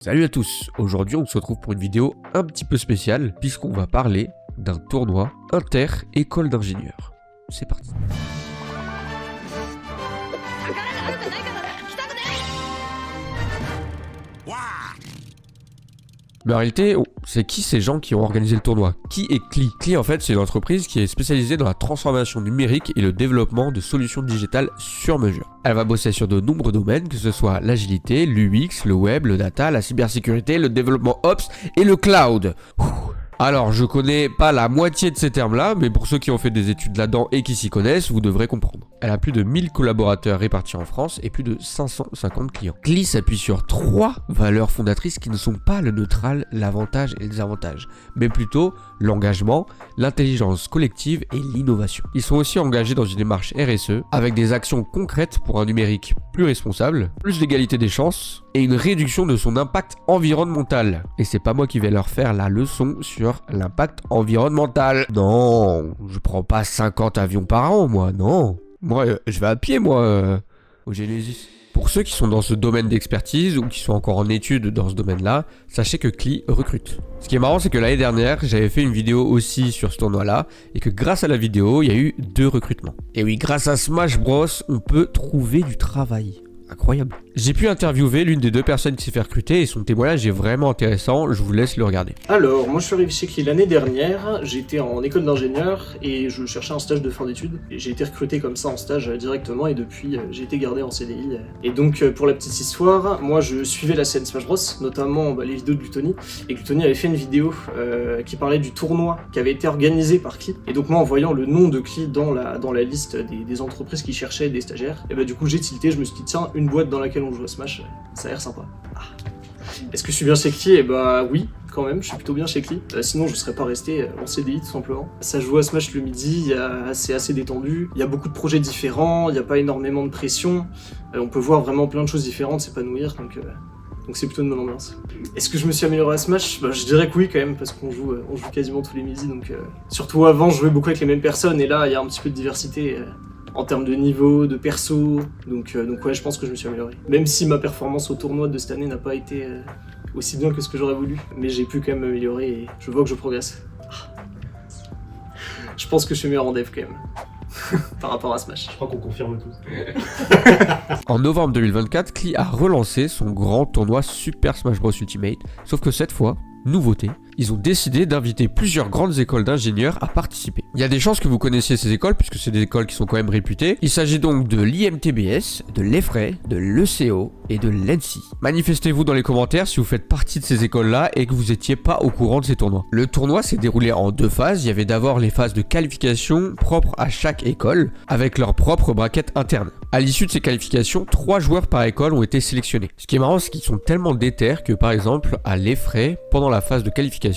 Salut à tous, aujourd'hui on se retrouve pour une vidéo un petit peu spéciale puisqu'on va parler d'un tournoi inter-école d'ingénieurs. C'est parti. Mais en réalité, c'est qui ces gens qui ont organisé le tournoi? Qui est Cli? Cli en fait c'est une entreprise qui est spécialisée dans la transformation numérique et le développement de solutions digitales sur mesure. Elle va bosser sur de nombreux domaines, que ce soit l'agilité, l'UX, le web, le data, la cybersécurité, le développement Ops et le cloud. Alors, je connais pas la moitié de ces termes-là, mais pour ceux qui ont fait des études là-dedans et qui s'y connaissent, vous devrez comprendre. Elle a plus de 1000 collaborateurs répartis en France et plus de 550 clients. Cli s'appuie sur 3 valeurs fondatrices qui ne sont pas le neutral, l'avantage et le désavantage, mais plutôt l'engagement, l'intelligence collective et l'innovation. Ils sont aussi engagés dans une démarche RSE, avec des actions concrètes pour un numérique plus responsable, plus d'égalité des chances et une réduction de son impact environnemental. Et c'est pas moi qui vais leur faire la leçon sur l'impact environnemental. Non, je prends pas 50 avions par an, moi, non. Moi, je vais à pied, moi, au Genesis. Pour ceux qui sont dans ce domaine d'expertise ou qui sont encore en études dans ce domaine-là, sachez que Cli recrute. Ce qui est marrant, c'est que l'année dernière, j'avais fait une vidéo aussi sur ce tournoi-là, et que grâce à la vidéo, il y a eu 2 recrutements. Et oui, grâce à Smash Bros, on peut trouver du travail. Incroyable. J'ai pu interviewer l'une des 2 personnes qui s'est fait recruter et son témoignage est vraiment intéressant, je vous laisse le regarder. Alors, moi je suis arrivé chez Cli l'année dernière, j'étais en école d'ingénieur et je cherchais un stage de fin d'études. J'ai été recruté comme ça en stage directement et depuis j'ai été gardé en CDI. Et donc pour la petite histoire, moi je suivais la scène Smash Bros, notamment les vidéos de Gluttony. Et Gluttony avait fait une vidéo qui parlait du tournoi qui avait été organisé par Cli. Et donc moi en voyant le nom de Cli dans la liste des entreprises qui cherchaient des stagiaires, et bah du coup j'ai tilté, je me suis dit tiens, une boîte dans laquelle on joue à Smash, ça a l'air sympa. Est-ce que je suis bien chez Cli? Eh bah oui, quand même, je suis plutôt bien chez Cli. Sinon je serais pas resté en CDI tout simplement. Ça joue à Smash le midi, c'est assez détendu, il y a beaucoup de projets différents, il n'y a pas énormément de pression, on peut voir vraiment plein de choses différentes, s'épanouir, donc c'est plutôt une bonne ambiance. Est-ce que je me suis amélioré à Smash? Bah, je dirais que oui quand même, parce qu'on joue quasiment tous les midis, donc surtout avant je jouais beaucoup avec les mêmes personnes, et là il y a un petit peu de diversité. En termes de niveau, de perso, donc ouais, je pense que je me suis amélioré. Même si ma performance au tournoi de cette année n'a pas été aussi bien que ce que j'aurais voulu, mais j'ai pu quand même m'améliorer et je vois que je progresse. Je pense que je suis meilleur en dev quand même, par rapport à Smash. Je crois qu'on confirme tous. En novembre 2024, Cli a relancé son grand tournoi Super Smash Bros Ultimate, sauf que cette fois, nouveauté, ils ont décidé d'inviter plusieurs grandes écoles d'ingénieurs à participer. Il y a des chances que vous connaissiez ces écoles puisque c'est des écoles qui sont quand même réputées. Il s'agit donc de l'IMTBS, de l'EFRAY, de l'ECO et de l'ENSI. Manifestez-vous dans les commentaires si vous faites partie de ces écoles-là et que vous n'étiez pas au courant de ces tournois. Le tournoi s'est déroulé en 2 phases. Il y avait d'abord les phases de qualification propres à chaque école avec leur propre bracket interne. À l'issue de ces qualifications, 3 joueurs par école ont été sélectionnés. Ce qui est marrant, c'est qu'ils sont tellement déter que par exemple à l'EFRAY, pendant la phase de qualification,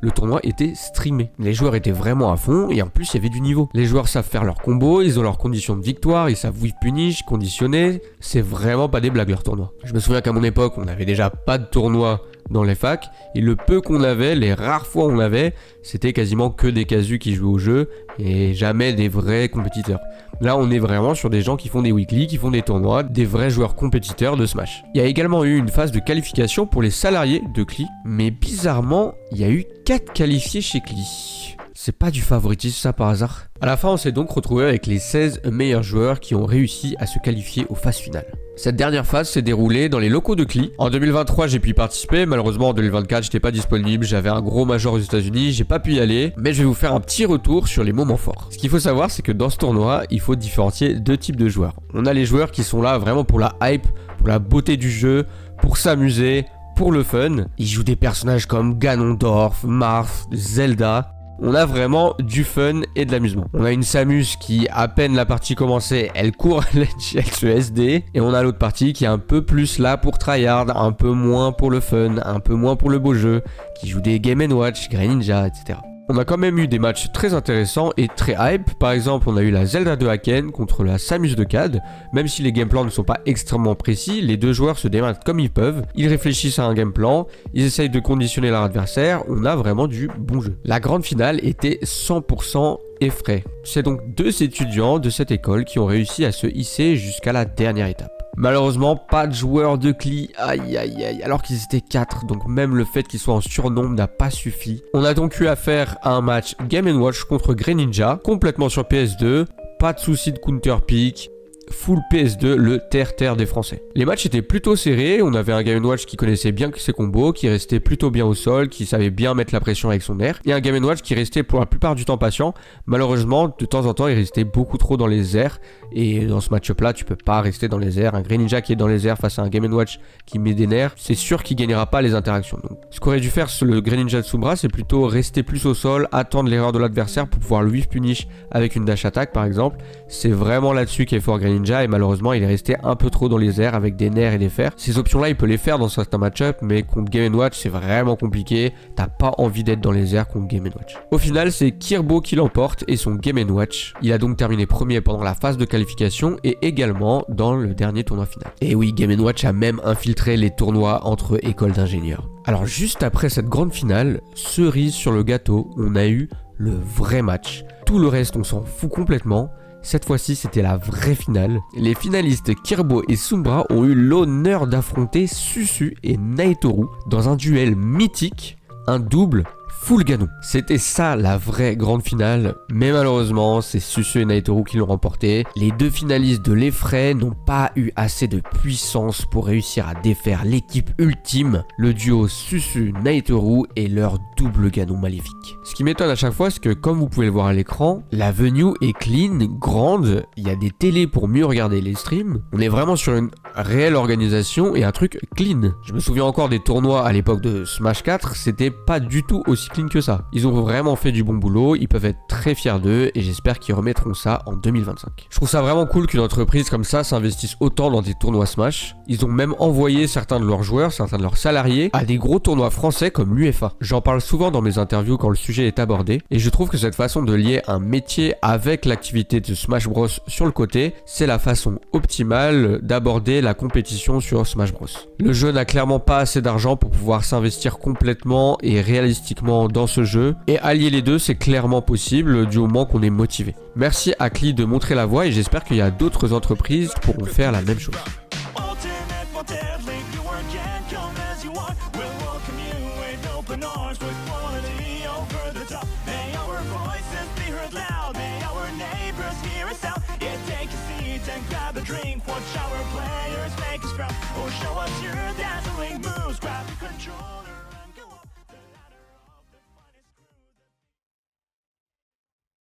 le tournoi était streamé. Les joueurs étaient vraiment à fond et en plus il y avait du niveau. Les joueurs savent faire leurs combos, ils ont leurs conditions de victoire, ils savent whiff punish, conditionner. C'est vraiment pas des blagues leur tournoi. Je me souviens qu'à mon époque on n'avait déjà pas de tournoi dans les facs et le peu qu'on avait, les rares fois on avait, c'était quasiment que des casus qui jouaient au jeu et jamais des vrais compétiteurs. Là on est vraiment sur des gens qui font des weekly, qui font des tournois, des vrais joueurs compétiteurs de Smash. Il y a également eu une phase de qualification pour les salariés de Cli, mais bizarrement il y a eu 4 qualifiés chez Cli. C'est pas du favoritisme ça par hasard? À la fin on s'est donc retrouvé avec les 16 meilleurs joueurs qui ont réussi à se qualifier aux phases finales. Cette dernière phase s'est déroulée dans les locaux de Cli. En 2023 j'ai pu y participer, malheureusement en 2024 j'étais pas disponible, j'avais un gros major aux États-Unis, j'ai pas pu y aller, mais je vais vous faire un petit retour sur les moments forts. Ce qu'il faut savoir c'est que dans ce tournoi, il faut différencier 2 types de joueurs. On a les joueurs qui sont là vraiment pour la hype, pour la beauté du jeu, pour s'amuser, pour le fun. Ils jouent des personnages comme Ganondorf, Marth, Zelda. On a vraiment du fun et de l'amusement. On a une Samus qui, à peine la partie commencée, elle court, elle se SD. Et on a l'autre partie qui est un peu plus là pour tryhard, un peu moins pour le fun, un peu moins pour le beau jeu, qui joue des Game & Watch, Greninja, etc. On a quand même eu des matchs très intéressants et très hype. Par exemple, on a eu la Zelda de Haken contre la Samus de Cad. Même si les game plans ne sont pas extrêmement précis, les 2 joueurs se démarquent comme ils peuvent. Ils réfléchissent à un game plan, ils essayent de conditionner leur adversaire. On a vraiment du bon jeu. La grande finale était 100% EFRAY. C'est donc 2 étudiants de cette école qui ont réussi à se hisser jusqu'à la dernière étape. Malheureusement, pas de joueurs de Klee, aïe aïe aïe, alors qu'ils étaient 4, donc même le fait qu'ils soient en surnombre n'a pas suffi. On a donc eu affaire à un match Game & Watch contre Greninja, complètement sur PS2, pas de soucis de counter pick, full PS2, le terre-terre des Français. Les matchs étaient plutôt serrés, on avait un Game & Watch qui connaissait bien ses combos, qui restait plutôt bien au sol, qui savait bien mettre la pression avec son air, et un Game & Watch qui restait pour la plupart du temps patient. Malheureusement, de temps en temps, il restait beaucoup trop dans les airs, et dans ce match-up là, tu peux pas rester dans les airs. Un Greninja qui est dans les airs face à un Game & Watch qui met des nerfs, c'est sûr qu'il gagnera pas les interactions. Donc, ce qu'aurait dû faire le Greninja de Sombra, c'est plutôt rester plus au sol, attendre l'erreur de l'adversaire pour pouvoir le whiff punish avec une dash attack par exemple. C'est vraiment là-dessus qu'est fort Greninja, et malheureusement il est resté un peu trop dans les airs avec des nerfs et des fers. Ces options là il peut les faire dans certains match-up, mais contre Game & Watch c'est vraiment compliqué, t'as pas envie d'être dans les airs contre Game & Watch. Au final c'est Kirbo qui l'emporte et son Game & Watch. Il a donc terminé premier pendant la phase de qualification et également dans le dernier tournoi final. Et oui, Game & Watch a même infiltré les tournois entre écoles d'ingénieurs. Alors juste après cette grande finale, cerise sur le gâteau, on a eu le vrai match. Tout le reste on s'en fout complètement. Cette fois-ci, c'était la vraie finale. Les finalistes Kirbo et Sombra ont eu l'honneur d'affronter Susu et Naitoru dans un duel mythique, un double full Ganon. C'était ça la vraie grande finale, mais malheureusement, c'est Susu et Naitoru qui l'ont remporté. Les deux finalistes de l'Effray n'ont pas eu assez de puissance pour réussir à défaire l'équipe ultime, le duo Susu-Naitoru et leur double Ganon maléfique. Ce qui m'étonne à chaque fois, c'est que comme vous pouvez le voir à l'écran, la venue est clean, grande, il y a des télés pour mieux regarder les streams. On est vraiment sur une réelle organisation et un truc clean. Je me souviens encore des tournois à l'époque de Smash 4, c'était pas du tout aussi clean que ça. Ils ont vraiment fait du bon boulot, ils peuvent être très fiers d'eux et j'espère qu'ils remettront ça en 2025. Je trouve ça vraiment cool qu'une entreprise comme ça s'investisse autant dans des tournois Smash. Ils ont même envoyé certains de leurs joueurs, certains de leurs salariés à des gros tournois français comme l'UEFA. J'en parle souvent dans mes interviews quand le sujet est abordé et je trouve que cette façon de lier un métier avec l'activité de Smash Bros sur le côté, c'est la façon optimale d'aborder la compétition sur Smash Bros. Le jeu n'a clairement pas assez d'argent pour pouvoir s'investir complètement et réalistiquement dans ce jeu, et allier les deux c'est clairement possible du moment qu'on est motivé. Merci à Klee de montrer la voie et j'espère qu'il y a d'autres entreprises qui pourront faire la même chose. And grab a drink, watch our players make us proud, or show us your dazzling moves.